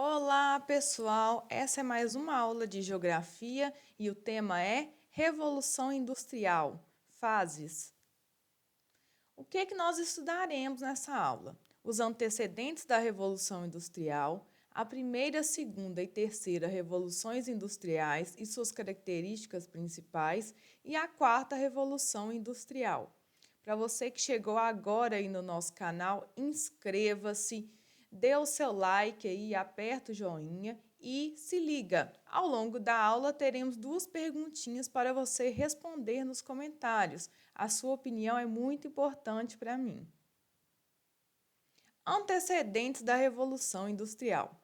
Olá, pessoal! Essa é mais uma aula de geografia e o tema é Revolução Industrial, fases. O que nós estudaremos nessa aula? Os antecedentes da Revolução Industrial, a primeira, segunda e terceira revoluções industriais e suas características principais e a quarta Revolução Industrial. Para você que chegou agora aí no nosso canal, inscreva-se, dê o seu like aí, aperta o joinha e se liga. Ao longo da aula teremos duas perguntinhas para você responder nos comentários. A sua opinião é muito importante para mim. Antecedentes da Revolução Industrial.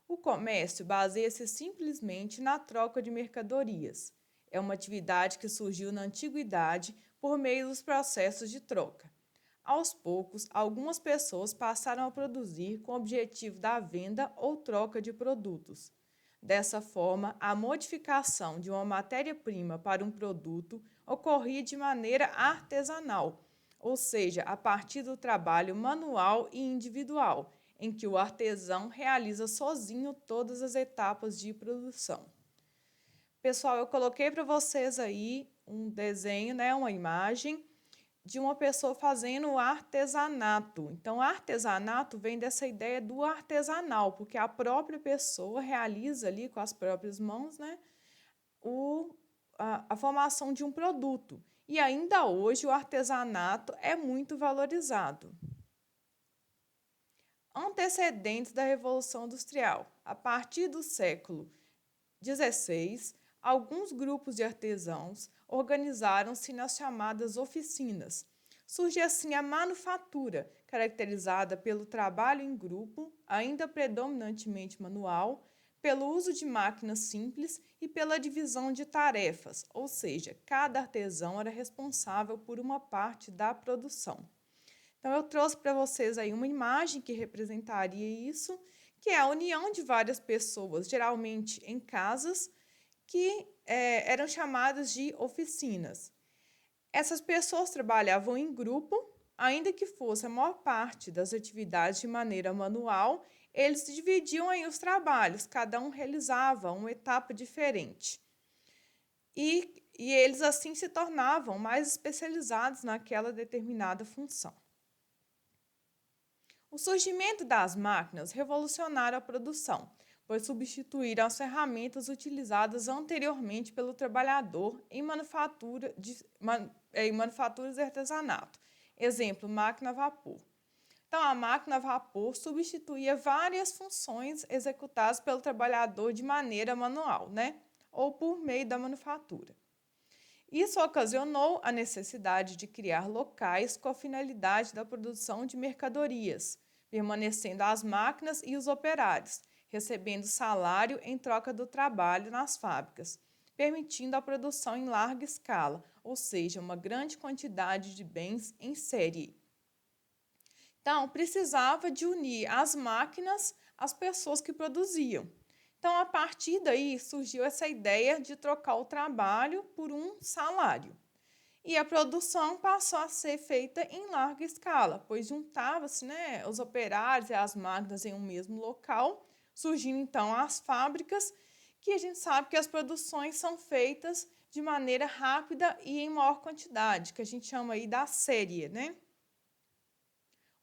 O comércio baseia-se simplesmente na troca de mercadorias. É uma atividade que surgiu na antiguidade por meio dos processos de troca. Aos poucos, algumas pessoas passaram a produzir com o objetivo da venda ou troca de produtos. Dessa forma, a modificação de uma matéria-prima para um produto ocorria de maneira artesanal, ou seja, a partir do trabalho manual e individual, em que o artesão realiza sozinho todas as etapas de produção. Pessoal, eu coloquei para vocês aí um desenho, uma imagem de uma pessoa fazendo artesanato. Então, artesanato vem dessa ideia do artesanal, porque a própria pessoa realiza ali com as próprias mãos, a formação de um produto. E ainda hoje o artesanato é muito valorizado. Antecedentes da Revolução Industrial. A partir do século XVI, alguns grupos de artesãos organizaram-se nas chamadas oficinas. Surge assim a manufatura, caracterizada pelo trabalho em grupo, ainda predominantemente manual, pelo uso de máquinas simples e pela divisão de tarefas, ou seja, cada artesão era responsável por uma parte da produção. Então, eu trouxe para vocês aí uma imagem que representaria isso, que é a união de várias pessoas, geralmente em casas, que eram chamadas de oficinas. Essas pessoas trabalhavam em grupo, ainda que fosse a maior parte das atividades de maneira manual, eles dividiam aí os trabalhos, cada um realizava uma etapa diferente. E eles assim se tornavam mais especializados naquela determinada função. O surgimento das máquinas revolucionaram a produção, pois substituíram as ferramentas utilizadas anteriormente pelo trabalhador em manufaturas e artesanato. Exemplo, máquina a vapor. Então, a máquina a vapor substituía várias funções executadas pelo trabalhador de maneira manual, ou por meio da manufatura. Isso ocasionou a necessidade de criar locais com a finalidade da produção de mercadorias, permanecendo as máquinas e os operários, recebendo salário em troca do trabalho nas fábricas, permitindo a produção em larga escala, ou seja, uma grande quantidade de bens em série. Então, precisava de unir as máquinas às pessoas que produziam. Então, a partir daí, surgiu essa ideia de trocar o trabalho por um salário. E a produção passou a ser feita em larga escala, pois juntava-se os operários e as máquinas em um mesmo local, surgindo então as fábricas, que a gente sabe que as produções são feitas de maneira rápida e em maior quantidade, que a gente chama aí da série,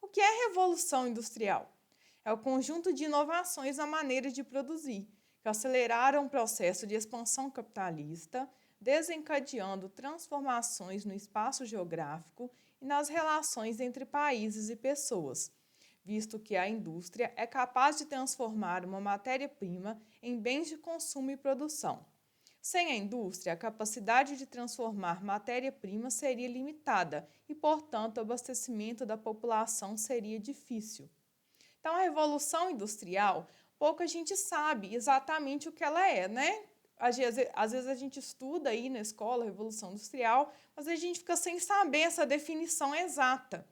O que é revolução industrial? É o conjunto de inovações na maneira de produzir, que aceleraram o processo de expansão capitalista, desencadeando transformações no espaço geográfico e nas relações entre países e pessoas, visto que a indústria é capaz de transformar uma matéria-prima em bens de consumo e produção. Sem a indústria, a capacidade de transformar matéria-prima seria limitada e, portanto, o abastecimento da população seria difícil. Então, a Revolução Industrial, pouca gente sabe exatamente o que ela é, Às vezes a gente estuda aí na escola a Revolução Industrial, mas a gente fica sem saber essa definição exata.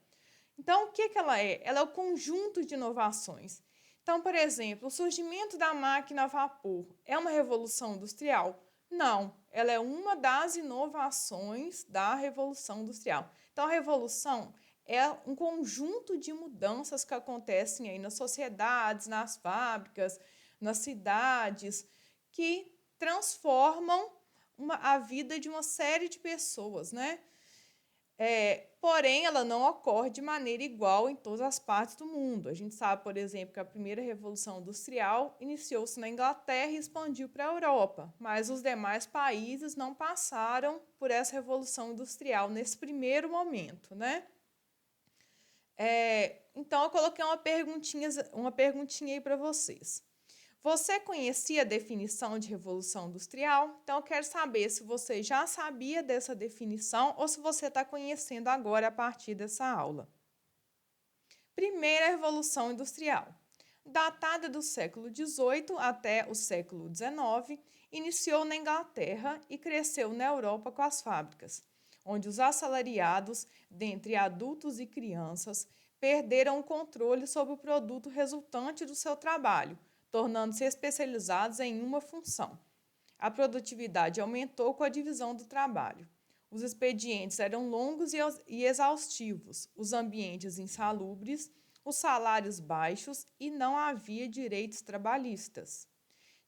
Então, o que ela é? Ela é o conjunto de inovações. Então, por exemplo, o surgimento da máquina a vapor é uma revolução industrial? Não, ela é uma das inovações da Revolução Industrial. Então, a revolução é um conjunto de mudanças que acontecem aí nas sociedades, nas fábricas, nas cidades, que transformam a vida de uma série de pessoas, né? Porém, ela não ocorre de maneira igual em todas as partes do mundo. A gente sabe, por exemplo, que a primeira Revolução Industrial iniciou-se na Inglaterra e expandiu para a Europa, mas os demais países não passaram por essa Revolução Industrial nesse primeiro momento, né? Então, eu coloquei uma perguntinha aí para vocês. Você conhecia a definição de revolução industrial? Então, eu quero saber se você já sabia dessa definição ou se você está conhecendo agora a partir dessa aula. Primeira revolução industrial. Datada do século XVIII até o século XIX, iniciou na Inglaterra e cresceu na Europa com as fábricas, onde os assalariados, dentre adultos e crianças, perderam o controle sobre o produto resultante do seu trabalho, tornando-se especializados em uma função. A produtividade aumentou com a divisão do trabalho. Os expedientes eram longos e exaustivos, os ambientes insalubres, os salários baixos e não havia direitos trabalhistas.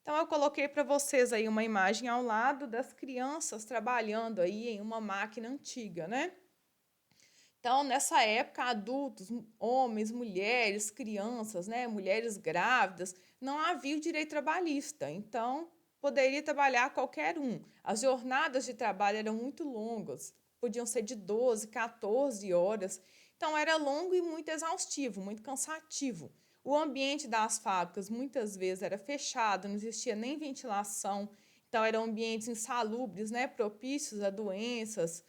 Então, eu coloquei para vocês aí uma imagem ao lado das crianças trabalhando aí em uma máquina antiga, né? Então, nessa época, adultos, homens, mulheres, crianças, né, mulheres grávidas, não havia o direito trabalhista. Então, poderia trabalhar qualquer um. As jornadas de trabalho eram muito longas, podiam ser de 12, 14 horas. Então, era longo e muito exaustivo, muito cansativo. O ambiente das fábricas muitas vezes era fechado, não existia nem ventilação. Então, eram ambientes insalubres, né, propícios a doenças.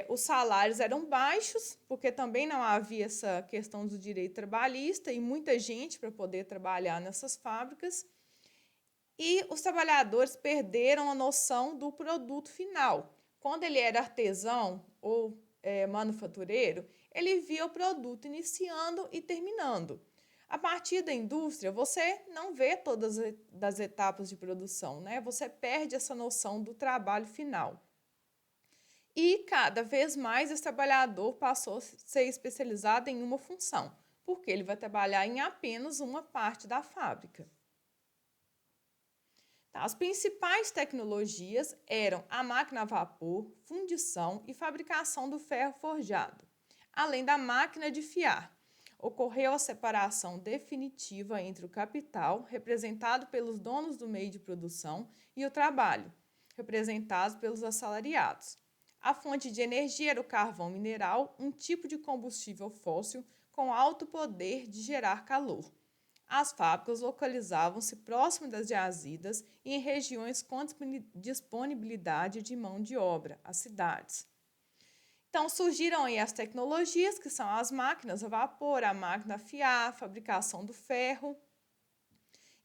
Os salários eram baixos, porque também não havia essa questão do direito trabalhista e muita gente para poder trabalhar nessas fábricas. E os trabalhadores perderam a noção do produto final. Quando ele era artesão ou manufatureiro, ele via o produto iniciando e terminando. A partir da indústria, você não vê todas as etapas de produção, né? Você perde essa noção do trabalho final. E cada vez mais esse trabalhador passou a ser especializado em uma função, porque ele vai trabalhar em apenas uma parte da fábrica. As principais tecnologias eram a máquina a vapor, fundição e fabricação do ferro forjado, além da máquina de fiar. Ocorreu a separação definitiva entre o capital, representado pelos donos do meio de produção, e o trabalho, representado pelos assalariados. A fonte de energia era o carvão mineral, um tipo de combustível fóssil com alto poder de gerar calor. As fábricas localizavam-se próximo das jazidas e em regiões com disponibilidade de mão de obra, as cidades. Então, surgiram aí as tecnologias, que são as máquinas a vapor, a máquina a fiar, a fabricação do ferro.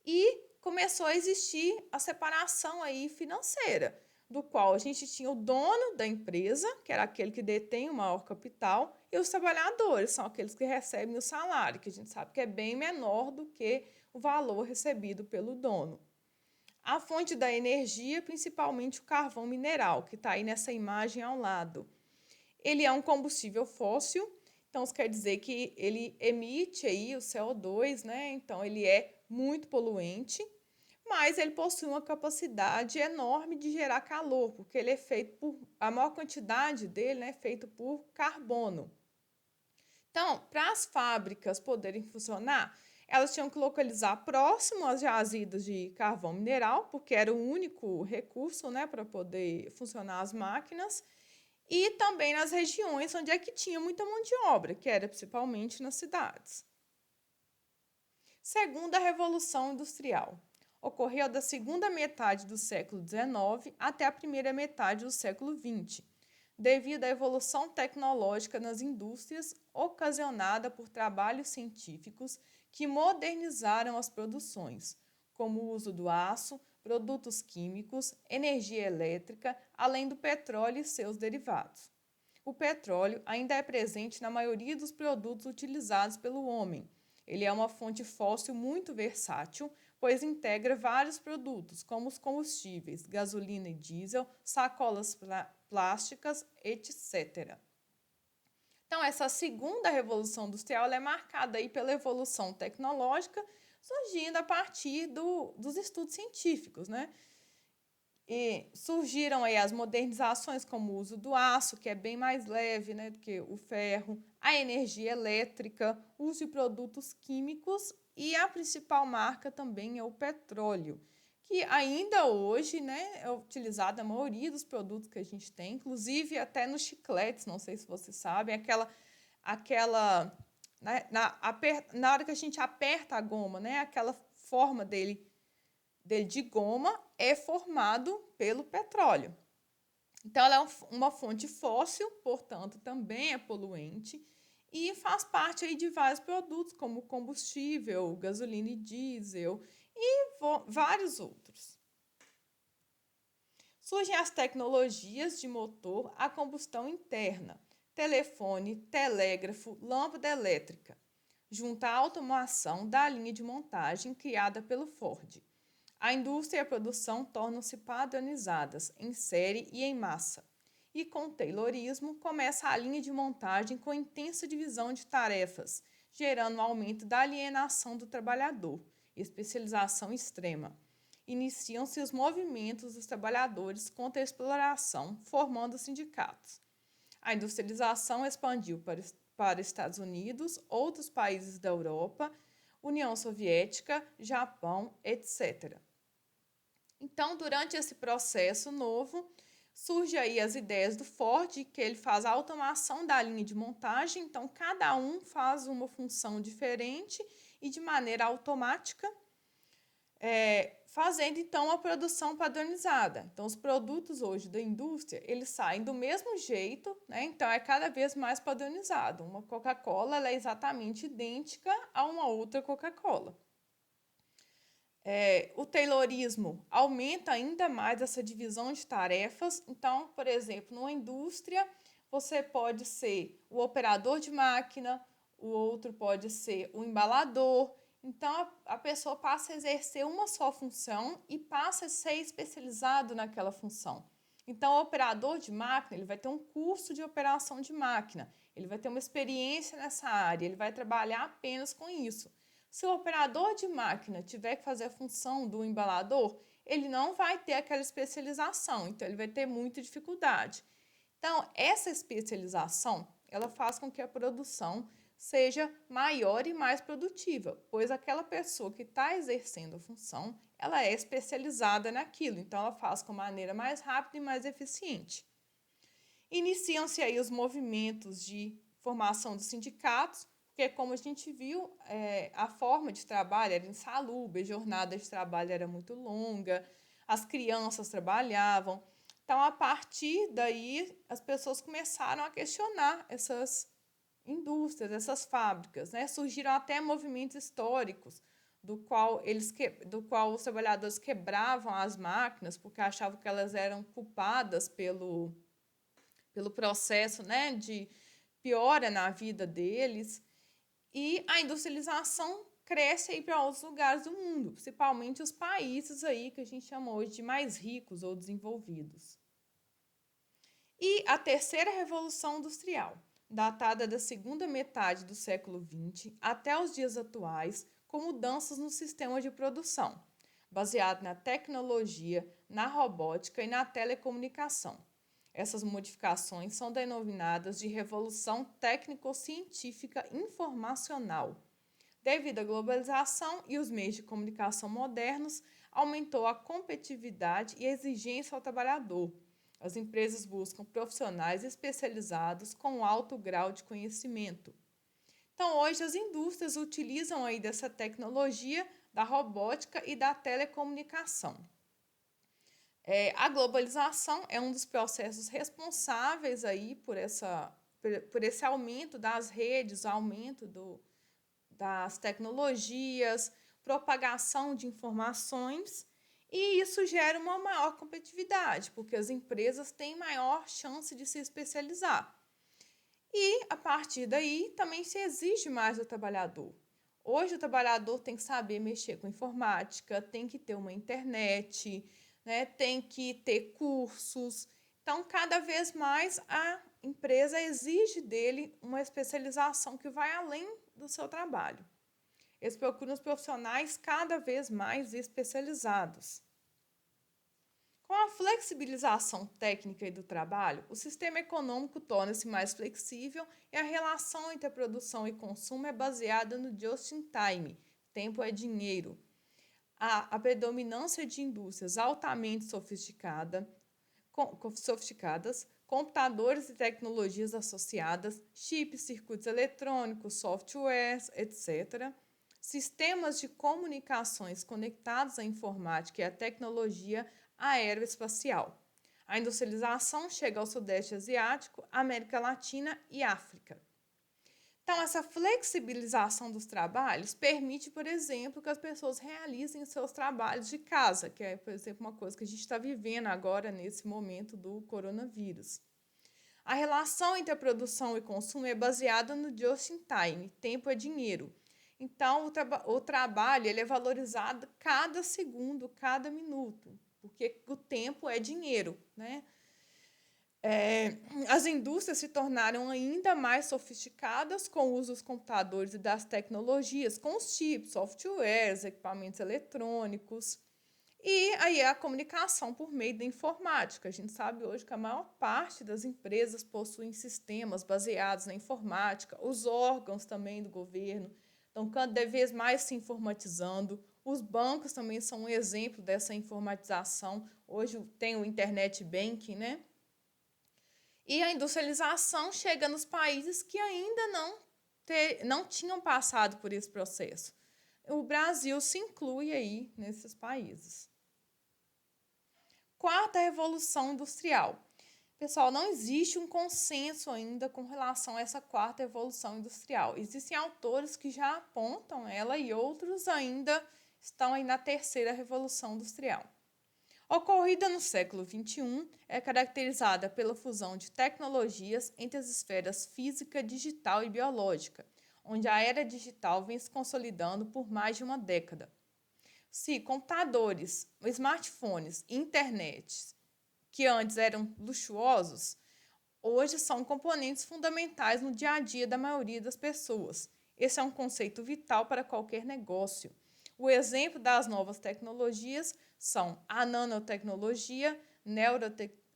E começou a existir a separação aí financeira, do qual a gente tinha o dono da empresa, que era aquele que detém o maior capital, e os trabalhadores, são aqueles que recebem o salário, que a gente sabe que é bem menor do que o valor recebido pelo dono. A fonte da energia, principalmente o carvão mineral, que está aí nessa imagem ao lado. Ele é um combustível fóssil, então isso quer dizer que ele emite aí o CO2, né? Então ele é muito poluente, mas ele possui uma capacidade enorme de gerar calor, porque ele é feito por, a maior quantidade dele é feito por carbono. Então, para as fábricas poderem funcionar, elas tinham que localizar próximo às jazidas de carvão mineral, porque era o único recurso, né, para poder funcionar as máquinas, e também nas regiões onde é que tinha muita mão de obra, que era principalmente nas cidades. Segunda Revolução Industrial. Ocorreu da segunda metade do século XIX até a primeira metade do século XX, devido à evolução tecnológica nas indústrias ocasionada por trabalhos científicos que modernizaram as produções, como o uso do aço, produtos químicos, energia elétrica, além do petróleo e seus derivados. O petróleo ainda é presente na maioria dos produtos utilizados pelo homem. Ele é uma fonte fóssil muito versátil, pois integra vários produtos, como os combustíveis, gasolina e diesel, sacolas plásticas, etc. Então, essa segunda revolução industrial ela é marcada aí pela evolução tecnológica surgindo a partir dos estudos científicos, né? E surgiram aí as modernizações como o uso do aço, que é bem mais leve, né, do que o ferro, a energia elétrica, o uso de produtos químicos e a principal marca também é o petróleo, que ainda hoje, né, é utilizado na maioria dos produtos que a gente tem, inclusive até nos chicletes, não sei se vocês sabem, aquela né, na hora que a gente aperta a goma, né, aquela forma dele de goma é formado pelo petróleo. Então, ela é uma fonte fóssil, portanto, também é poluente e faz parte aí de vários produtos, como combustível, gasolina e diesel e vários outros. Surgem as tecnologias de motor a combustão interna, telefone, telégrafo, lâmpada elétrica, junto à automação da linha de montagem criada pelo Ford. A indústria e a produção tornam-se padronizadas em série e em massa. E com o Taylorismo começa a linha de montagem com intensa divisão de tarefas, gerando um aumento da alienação do trabalhador, especialização extrema. Iniciam-se os movimentos dos trabalhadores contra a exploração, formando sindicatos. A industrialização expandiu para Estados Unidos, outros países da Europa, União Soviética, Japão, etc. Então, durante esse processo novo, surge aí as ideias do Ford, que ele faz a automação da linha de montagem, então cada um faz uma função diferente e de maneira automática, fazendo então a produção padronizada. Então, os produtos hoje da indústria, eles saem do mesmo jeito, né? Então é cada vez mais padronizado. Uma Coca-Cola ela é exatamente idêntica a uma outra Coca-Cola. O Taylorismo aumenta ainda mais essa divisão de tarefas. Então, por exemplo, numa indústria, você pode ser o operador de máquina, o outro pode ser o embalador. Então, a pessoa passa a exercer uma só função e passa a ser especializado naquela função. Então, o operador de máquina ele vai ter um curso de operação de máquina, ele vai ter uma experiência nessa área, ele vai trabalhar apenas com isso. Se o operador de máquina tiver que fazer a função do embalador, ele não vai ter aquela especialização, então ele vai ter muita dificuldade. Então, essa especialização, ela faz com que a produção seja maior e mais produtiva, pois aquela pessoa que está exercendo a função, ela é especializada naquilo, então ela faz com maneira mais rápida e mais eficiente. Iniciam-se aí os movimentos de formação dos sindicatos, porque como a gente viu, a forma de trabalho era insalubre, a jornada de trabalho era muito longa, as crianças trabalhavam. Então, a partir daí, as pessoas começaram a questionar essas indústrias, essas fábricas, né? Surgiram até movimentos históricos, do qual os trabalhadores quebravam as máquinas porque achavam que elas eram culpadas pelo processo, né, de piora na vida deles. E a industrialização cresce aí para outros lugares do mundo, principalmente os países aí que a gente chama hoje de mais ricos ou desenvolvidos. E a terceira revolução industrial, datada da segunda metade do século XX até os dias atuais, com mudanças no sistema de produção, baseado na tecnologia, na robótica e na telecomunicação. Essas modificações são denominadas de Revolução Técnico-Científica Informacional. Devido à globalização e os meios de comunicação modernos, aumentou a competitividade e a exigência ao trabalhador. As empresas buscam profissionais especializados com alto grau de conhecimento. Então, hoje as indústrias utilizam aí dessa tecnologia, da robótica e da telecomunicação. A globalização é um dos processos responsáveis aí por esse aumento das redes, aumento das tecnologias, propagação de informações, e isso gera uma maior competitividade, porque as empresas têm maior chance de se especializar. E, a partir daí, também se exige mais do trabalhador. Hoje, o trabalhador tem que saber mexer com informática, tem que ter uma internet, né, tem que ter cursos. Então, cada vez mais empresa exige dele uma especialização que vai além do seu trabalho. Eles procuram os profissionais cada vez mais especializados. Com a flexibilização técnica do trabalho, o sistema econômico torna-se mais flexível e a relação entre a produção e consumo é baseada no just-in-time, tempo é dinheiro. Há a predominância de indústrias altamente sofisticadas, computadores e tecnologias associadas, chips, circuitos eletrônicos, softwares, etc. Sistemas de comunicações conectados à informática e à tecnologia aeroespacial. A industrialização chega ao Sudeste Asiático, América Latina e África. Então, essa flexibilização dos trabalhos permite, por exemplo, que as pessoas realizem os seus trabalhos de casa, que é, por exemplo, uma coisa que a gente está vivendo agora nesse momento do coronavírus. A relação entre a produção e consumo é baseada no just-in-time, tempo é dinheiro. Então, o trabalho ele é valorizado cada segundo, cada minuto, porque o tempo é dinheiro, né? As indústrias se tornaram ainda mais sofisticadas com o uso dos computadores e das tecnologias, com os chips, softwares, equipamentos eletrônicos. E aí a comunicação por meio da informática. A gente sabe hoje que a maior parte das empresas possuem sistemas baseados na informática, os órgãos também do governo estão cada vez mais se informatizando. Os bancos também são um exemplo dessa informatização. Hoje tem o Internet Banking, né? E a industrialização chega nos países que ainda não tinham passado por esse processo. O Brasil se inclui aí nesses países. Quarta revolução industrial. Pessoal, não existe um consenso ainda com relação a essa quarta revolução industrial. Existem autores que já apontam ela e outros ainda estão aí na terceira revolução industrial. Ocorrida no século XXI, é caracterizada pela fusão de tecnologias entre as esferas física, digital e biológica, onde a era digital vem se consolidando por mais de uma década. Se computadores, smartphones e internet, que antes eram luxuosos, hoje são componentes fundamentais no dia a dia da maioria das pessoas. Esse é um conceito vital para qualquer negócio. O exemplo das novas tecnologias são a nanotecnologia,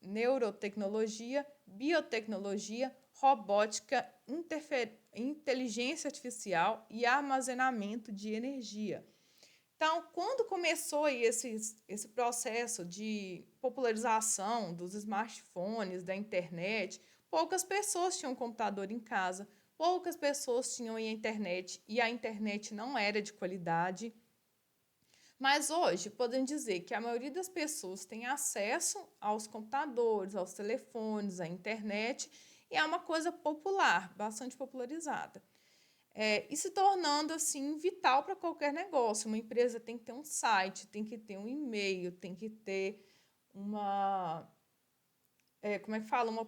neurotecnologia, biotecnologia, robótica, inteligência artificial e armazenamento de energia. Então, quando começou esse processo de popularização dos smartphones, da internet, poucas pessoas tinham computador em casa, poucas pessoas tinham a internet e a internet não era de qualidade. Mas hoje, podemos dizer que a maioria das pessoas tem acesso aos computadores, aos telefones, à internet, e é uma coisa popular, bastante popularizada. E se tornando, assim, vital para qualquer negócio. Uma empresa tem que ter um site, tem que ter um e-mail, tem que ter uma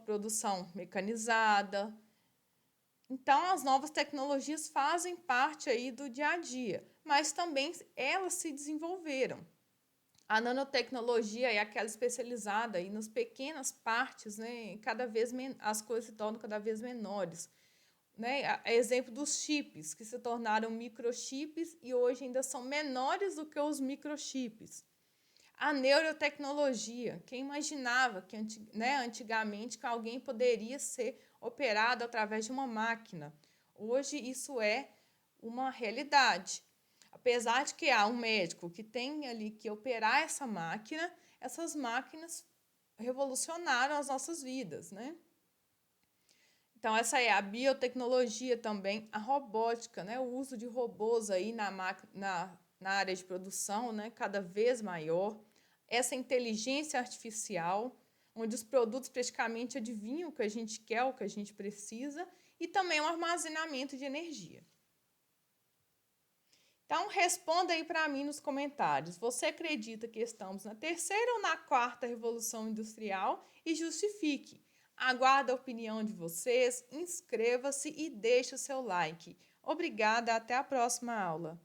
produção mecanizada. Então, as novas tecnologias fazem parte aí do dia a dia, mas também elas se desenvolveram. A nanotecnologia é aquela especializada aí nas pequenas partes, né? As coisas se tornam cada vez menores. Né? Exemplo dos chips, que se tornaram microchips e hoje ainda são menores do que os microchips. A neurotecnologia, quem imaginava que antigamente que alguém poderia ser operado através de uma máquina? Hoje isso é uma realidade. Apesar de que há um médico que tem ali que operar essa máquina, essas máquinas revolucionaram as nossas vidas, né? Então, essa é a biotecnologia também, a robótica, né? O uso de robôs aí na área de produção, né? Cada vez maior. Essa inteligência artificial, onde os produtos praticamente adivinham o que a gente quer, o que a gente precisa, e também o armazenamento de energia. Então, responda aí para mim nos comentários. Você acredita que estamos na terceira ou na quarta revolução industrial? E justifique. Aguardo a opinião de vocês, inscreva-se e deixe o seu like. Obrigada, até a próxima aula.